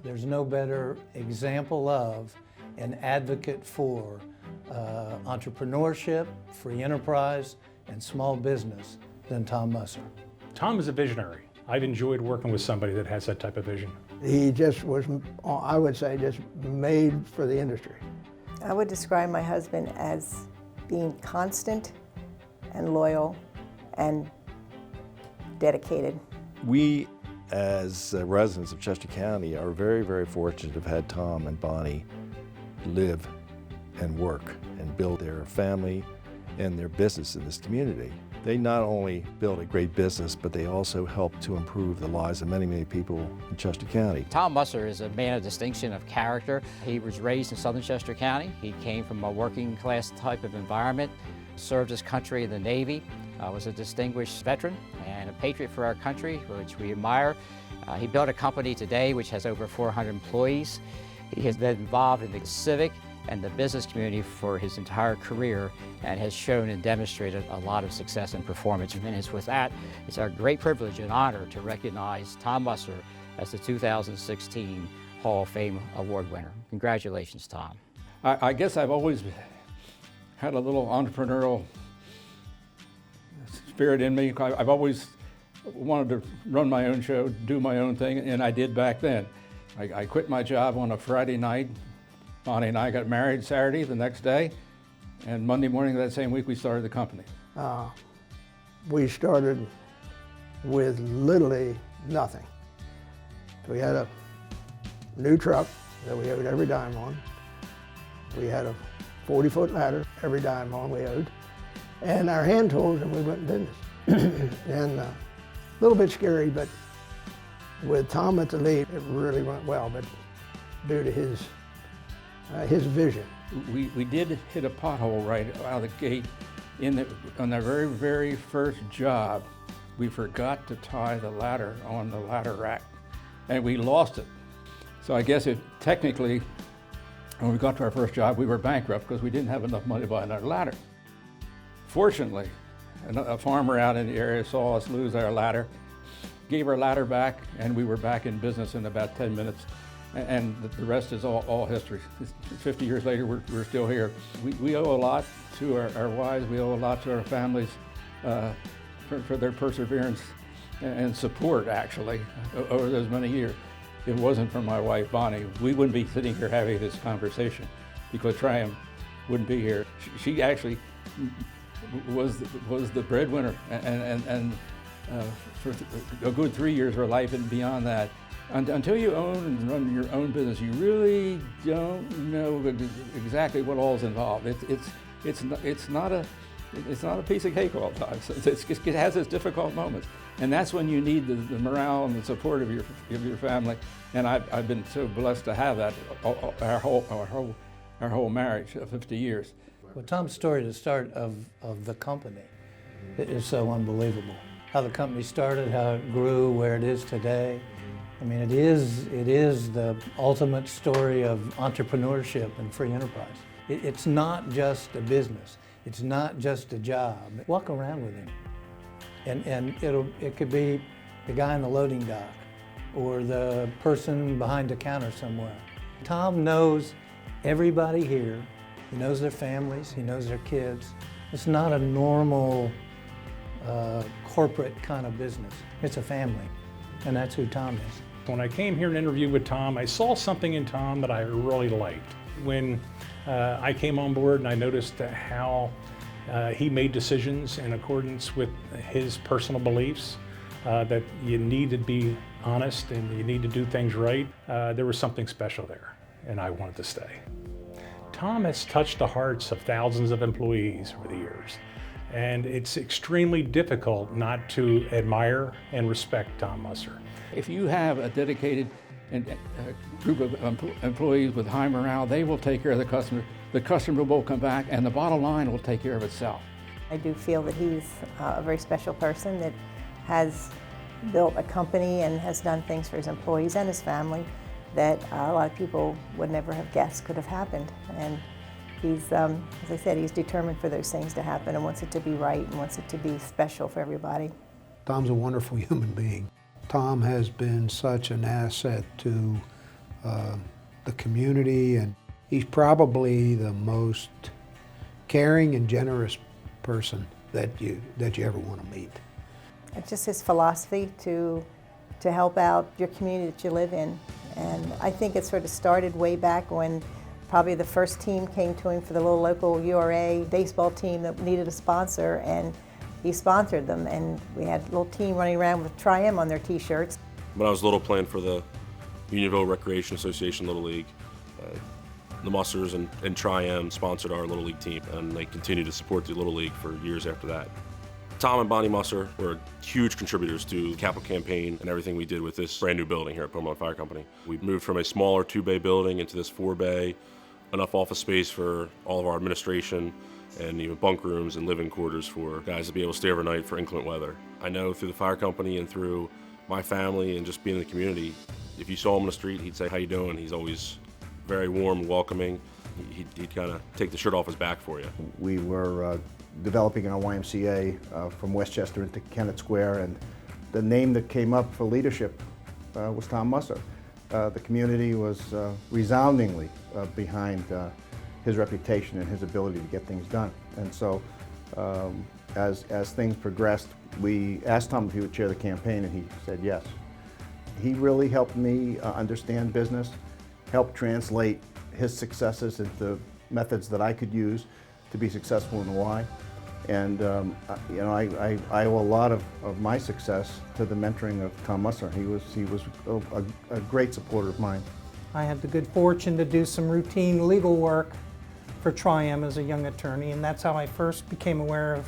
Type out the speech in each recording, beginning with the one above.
There's no better example of an advocate for entrepreneurship, free enterprise, and small business than Tom Musser. Tom is a visionary. I've enjoyed working with somebody that has that type of vision. He just was, I would say, just made for the industry. I would describe my husband as being constant and loyal and dedicated. We, as residents of Chester County, are very, very fortunate to have had Tom and Bonnie live and work and build their family and their business in this community. They not only built a great business, but they also helped to improve the lives of many, many people in Chester County. Tom Musser is a man of distinction, of character. He was raised in southern Chester County. He came from a working class type of environment, served his country in the Navy, was a distinguished veteran and a patriot for our country, which we admire. He built a company today which has over 400 employees. He has been involved in the civic and the business community for his entire career and has shown and demonstrated a lot of success and performance. And it's with that, it's our great privilege and honor to recognize Tom Musser as the 2016 Hall of Fame Award winner. Congratulations, Tom. I guess I've always had a little entrepreneurial spirit in me. I've always wanted to run my own show, do my own thing, and I did back then. I quit my job on a Friday night. Bonnie and I got married Saturday the next day, and Monday morning of that same week we started the company. We started with literally nothing. We had a new truck that we owed every dime on. We had a 40-foot ladder, every dime on we owed, and our hand tools, and we went in business. And a little bit scary, but with Tom at the lead, it really went well, but due to his vision. We did hit a pothole right out of the gate. On the very, very first job, we forgot to tie the ladder on the ladder rack, and we lost it. So I guess technically, when we got to our first job, we were bankrupt because we didn't have enough money to buy another ladder. Fortunately, a farmer out in the area saw us lose our ladder, gave our ladder back, and we were back in business in about 10 minutes. And the rest is all history. 50 years later, we're still here. We owe a lot to our wives. We owe a lot to our families for their perseverance and support, actually, over those many years. If it wasn't for my wife, Bonnie, we wouldn't be sitting here having this conversation because Triumph wouldn't be here. She actually was the breadwinner and for a good 3 years of her life and beyond that. Until you own and run your own business, you really don't know exactly what all is involved. It's not a piece of cake all the time. So it has its difficult moments, and that's when you need the morale and the support of your family. And I've been so blessed to have that our whole marriage of 50 years. Well, Tom's story, the start of the company, is so unbelievable. How the company started, how it grew, where it is today. I mean, it is the ultimate story of entrepreneurship and free enterprise. It's not just a business. It's not just a job. Walk around with him, and it could be the guy in the loading dock or the person behind the counter somewhere. Tom knows everybody here. He knows their families. He knows their kids. It's not a normal corporate kind of business. It's a family, and that's who Tom is. When I came here and interviewed with Tom, I saw something in Tom that I really liked. When I came on board and I noticed how he made decisions in accordance with his personal beliefs, that you need to be honest and you need to do things right, there was something special there, and I wanted to stay. Tom has touched the hearts of thousands of employees over the years, and it's extremely difficult not to admire and respect Tom Musser. If you have a dedicated group of employees with high morale, they will take care of the customer. The customer will come back, and the bottom line will take care of itself. I do feel that he's a very special person that has built a company and has done things for his employees and his family that a lot of people would never have guessed could have happened. And he's, as I said, he's determined for those things to happen and wants it to be right and wants it to be special for everybody. Tom's a wonderful human being. Tom has been such an asset to the community, and he's probably the most caring and generous person that you ever want to meet. It's just his philosophy to help out your community that you live in. And I think it sort of started way back when probably the first team came to him for the little local URA baseball team that needed a sponsor, and he sponsored them. And we had a little team running around with Tri-M on their t-shirts. When I was little, playing for the Unionville Recreation Association Little League, the Mussers and Tri-M sponsored our Little League team, and they continued to support the Little League for years after that. Tom and Bonnie Musser were huge contributors to the capital campaign and everything we did with this brand new building here at Pomona Fire Company. We moved from a smaller 2-bay building into this 4-bay, enough office space for all of our administration, and even bunk rooms and living quarters for guys to be able to stay overnight for inclement weather. I know through the fire company and through my family and just being in the community, if you saw him on the street, he'd say, "How you doing?" He's always very warm and welcoming. He'd kind of take the shirt off his back for you. We were developing our YMCA from Westchester into Kennett Square, and the name that came up for leadership was Tom Musser. The community was resoundingly behind his reputation and his ability to get things done. And so as things progressed, we asked Tom if he would chair the campaign, and he said yes. He really helped me understand business, helped translate his successes into methods that I could use to be successful in Y. And you know, I owe a lot of my success to the mentoring of Tom Musser. He was a great supporter of mine. I had the good fortune to do some routine legal work for Tri-M as a young attorney, and that's how I first became aware of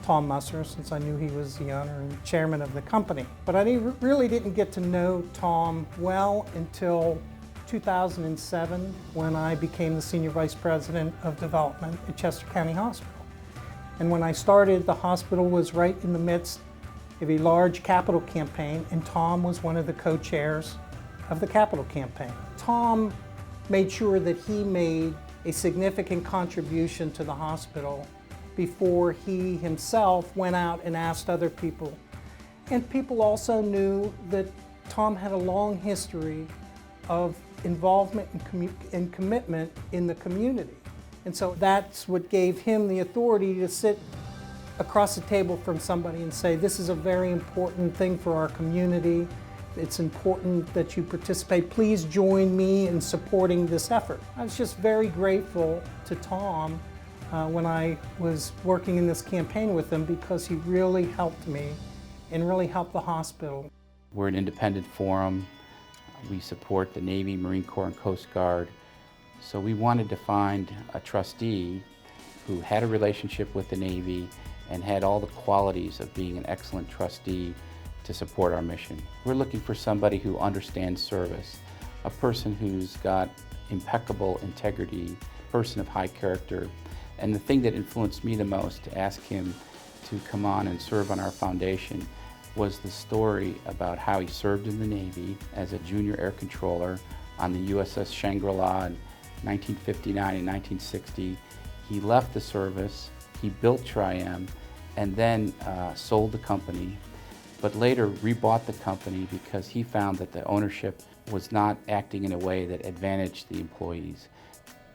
Tom Musser, since I knew he was the owner and chairman of the company. But I really didn't get to know Tom well until 2007, when I became the Senior Vice President of Development at Chester County Hospital. And when I started, the hospital was right in the midst of a large capital campaign, and Tom was one of the co-chairs of the capital campaign. Tom made sure that he made a significant contribution to the hospital before he himself went out and asked other people. And people also knew that Tom had a long history of involvement and commitment in the community. And so that's what gave him the authority to sit across the table from somebody and say, "This is a very important thing for our community. It's important that you participate. Please join me in supporting this effort." I was just very grateful to Tom when I was working in this campaign with him, because he really helped me and really helped the hospital. We're an independent forum. We support the Navy, Marine Corps, and Coast Guard. So we wanted to find a trustee who had a relationship with the Navy and had all the qualities of being an excellent trustee to support our mission. We're looking for somebody who understands service, a person who's got impeccable integrity, a person of high character. And the thing that influenced me the most to ask him to come on and serve on our foundation was the story about how he served in the Navy as a junior air controller on the USS Shangri-La in 1959 and 1960. He left the service, he built Tri-M, and then sold the company, but later rebought the company because he found that the ownership was not acting in a way that advantaged the employees.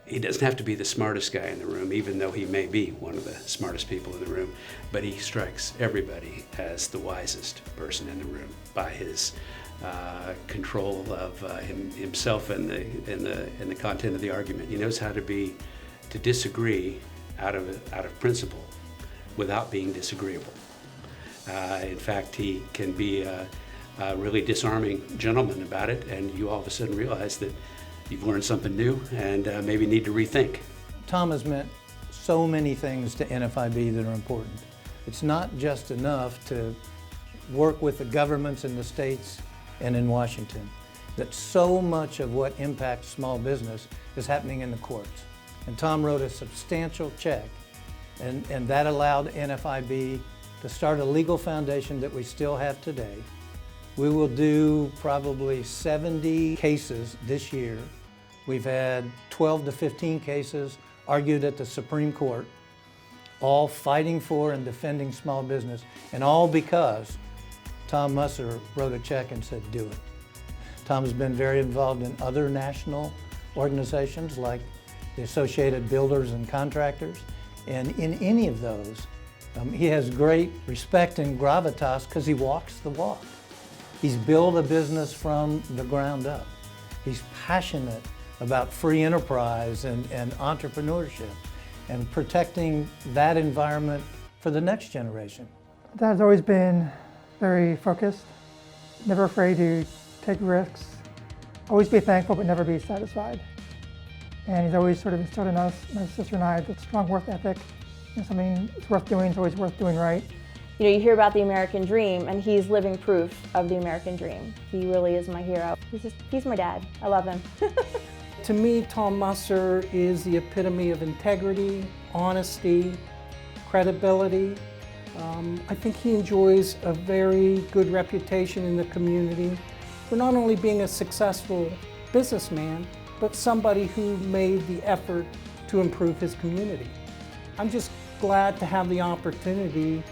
He doesn't have to be the smartest guy in the room, even though he may be one of the smartest people in the room, but he strikes everybody as the wisest person in the room by his control of himself and the content of the argument. He knows how to disagree out of principle without being disagreeable. In fact, he can be a really disarming gentleman about it, and you all of a sudden realize that you've learned something new and maybe need to rethink. Tom has meant so many things to NFIB that are important. It's not just enough to work with the governments in the states and in Washington, that so much of what impacts small business is happening in the courts. And Tom wrote a substantial check, and that allowed NFIB to start a legal foundation that we still have today. We will do probably 70 cases this year. We've had 12 to 15 cases argued at the Supreme Court, all fighting for and defending small business, and all because Tom Musser wrote a check and said, "Do it." Tom's been very involved in other national organizations like the Associated Builders and Contractors, and in any of those, he has great respect and gravitas because he walks the walk. He's built a business from the ground up. He's passionate about free enterprise and entrepreneurship and protecting that environment for the next generation. Dad's always been very focused, never afraid to take risks, always be thankful but never be satisfied. And he's always sort of instilled in us, my sister and I, the strong work ethic. And something that's worth doing is always worth doing right. You know, you hear about the American dream, and he's living proof of the American dream. He really is my hero. He's my dad. I love him. To me, Tom Musser is the epitome of integrity, honesty, credibility. I think he enjoys a very good reputation in the community for not only being a successful businessman, but somebody who made the effort to improve his community. I'm just glad to have the opportunity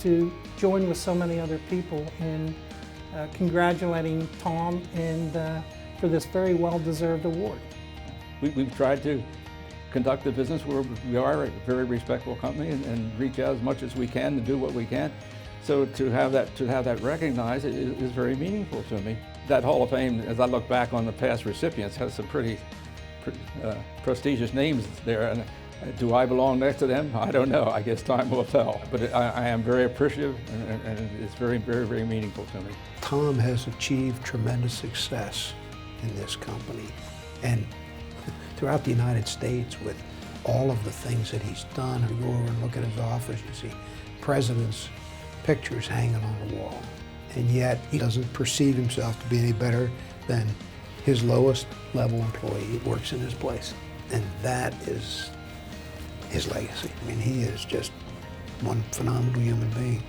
to join with so many other people in congratulating Tom and for this very well-deserved award. We've tried to conduct the business where we are a very respectable company and reach out as much as we can to do what we can. So to have that recognized is very meaningful to me. That Hall of Fame, as I look back on the past recipients, has some pretty prestigious names there. And do I belong next to them? I don't know. I guess time will tell. But I am very appreciative, and it's very, very, very meaningful to me. Tom has achieved tremendous success in this company and throughout the United States with all of the things that he's done. You go over and look at his office, you see presidents' pictures hanging on the wall. And yet he doesn't perceive himself to be any better than his lowest level employee who works in his place. And that is his legacy. I mean, he is just one phenomenal human being.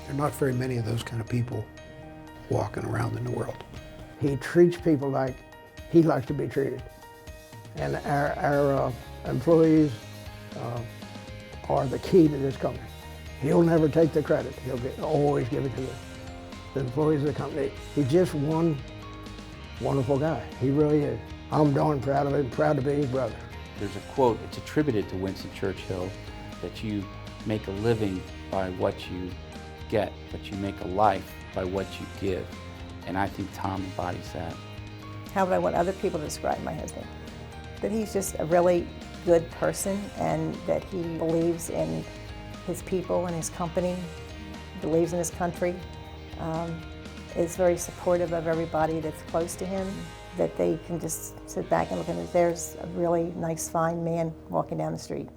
There are not very many of those kind of people walking around in the world. He treats people like he likes to be treated. And our employees are the key to this company. He'll never take the credit. He'll always give it to the employees of the company. He's just one wonderful guy. He really is. I'm darn proud of him, proud to be his brother. There's a quote, it's attributed to Winston Churchill, that you make a living by what you get, but you make a life by what you give. And I think Tom embodies that. How would I want other people to describe my husband? That he's just a really good person and that he believes in his people and his company, believes in his country, is very supportive of everybody that's close to him, that they can just sit back and look and there's a really nice, fine man walking down the street.